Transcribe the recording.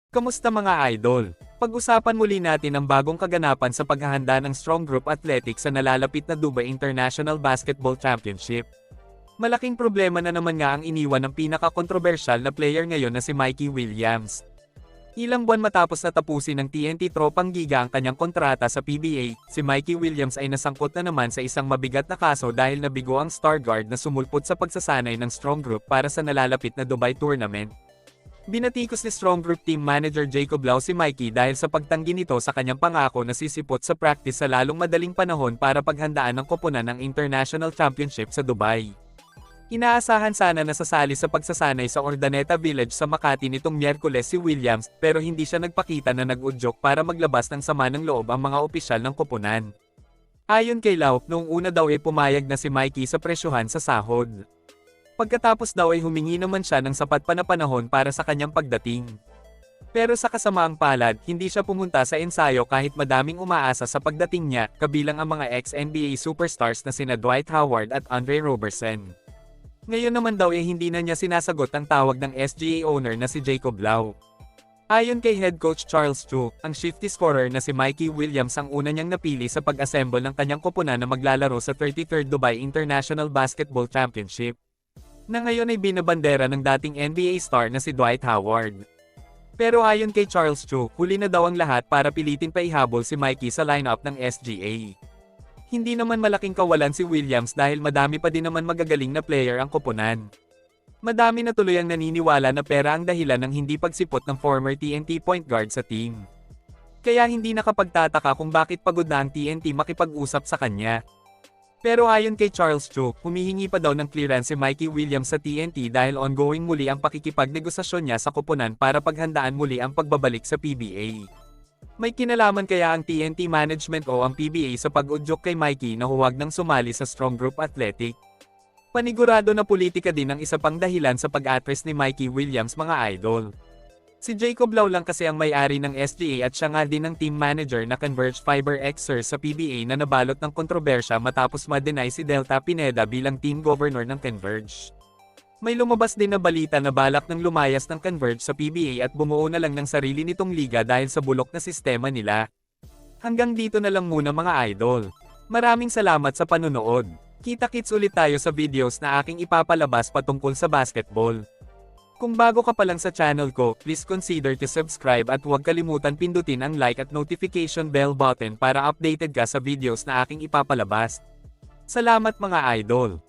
Kamusta mga idol? Pag-usapan muli natin ang bagong kaganapan sa paghahanda ng Strong Group Athletics sa nalalapit na Dubai International Basketball Championship. Malaking problema na naman nga ang iniwan ng pinaka-kontrobersyal na player ngayon na si Mikey Williams. Ilang buwan matapos na tapusin ng TNT Tropang Giga ang kanyang kontrata sa PBA, si Mikey Williams ay nasangkot na naman sa isang mabigat na kaso dahil nabigo ang star guard na sumulpot sa pagsasanay ng Strong Group para sa nalalapit na Dubai Tournament. Binatikos ni Strong Group Team Manager Jacob Lau si Mikey dahil sa pagtanggi nito sa kanyang pangako na sisipot sa practice sa lalong madaling panahon para paghandaan ng koponan ng International Championship sa Dubai. Inaasahan sana na sasali sa pagsasanay sa Urdaneta Village sa Makati nitong Miyerkules si Williams pero hindi siya nagpakita na nag-udyok para maglabas ng sama ng loob ang mga opisyal ng koponan. Ayon kay Lau, noong una daw ay pumayag na si Mikey sa presyuhan sa sahod. Pagkatapos daw ay humingi naman siya ng sapat pa na panahon para sa kanyang pagdating. Pero sa kasamaang palad, hindi siya pumunta sa ensayo kahit madaming umaasa sa pagdating niya, kabilang ang mga ex-NBA superstars na sina Dwight Howard at Andre Roberson. Ngayon naman daw ay hindi na niya sinasagot ang tawag ng SGA owner na si Jacob Lau. Ayon kay head coach Charles Chu, ang shifty scorer na si Mikey Williams ang una niyang napili sa pag-assemble ng kanyang koponan na maglalaro sa 33rd Dubai International Basketball Championship, na ngayon ay binabandera ng dating NBA star na si Dwight Howard. Pero ayon kay Charles Chu, huli na daw ang lahat para pilitin pa ihabol si Mikey sa lineup ng SGA. Hindi naman malaking kawalan si Williams dahil madami pa din naman magagaling na player ang koponan. Madami na tuloy ang naniniwala na pera ang dahilan ng hindi pagsipot ng former TNT point guard sa team. Kaya hindi nakapagtataka kung bakit pagod na ang TNT makipag-usap sa kanya. Pero ayon kay Charles Chu, humihingi pa daw ng clearance si Mikey Williams sa TNT dahil ongoing muli ang pakikipagnegosasyon niya sa koponan para paghandaan muli ang pagbabalik sa PBA. May kinalaman kaya ang TNT management o ang PBA sa pag-udyok kay Mikey na huwag nang sumali sa Strong Group Athletic? Panigurado na politika din ang isa pang dahilan sa pag-atras ni Mikey Williams mga idol. Si Jacob Lau lang kasi ang may-ari ng SGA at siya nga din ang team manager na Converge Fiber Xers sa PBA na nabalot ng kontrobersya matapos ma-deny si Delta Pineda bilang team governor ng Converge. May lumabas din na balita na balak ng lumayas ng Converge sa PBA at bumuo na lang ng sarili nitong liga dahil sa bulok na sistema nila. Hanggang dito na lang muna mga idol. Maraming salamat sa panunood. Kita-kits ulit tayo sa videos na aking ipapalabas patungkol sa basketball. Kung bago ka pa lang sa channel ko, please consider to subscribe at huwag kalimutan pindutin ang like at notification bell button para updated ka sa videos na aking ipapalabas. Salamat mga idol!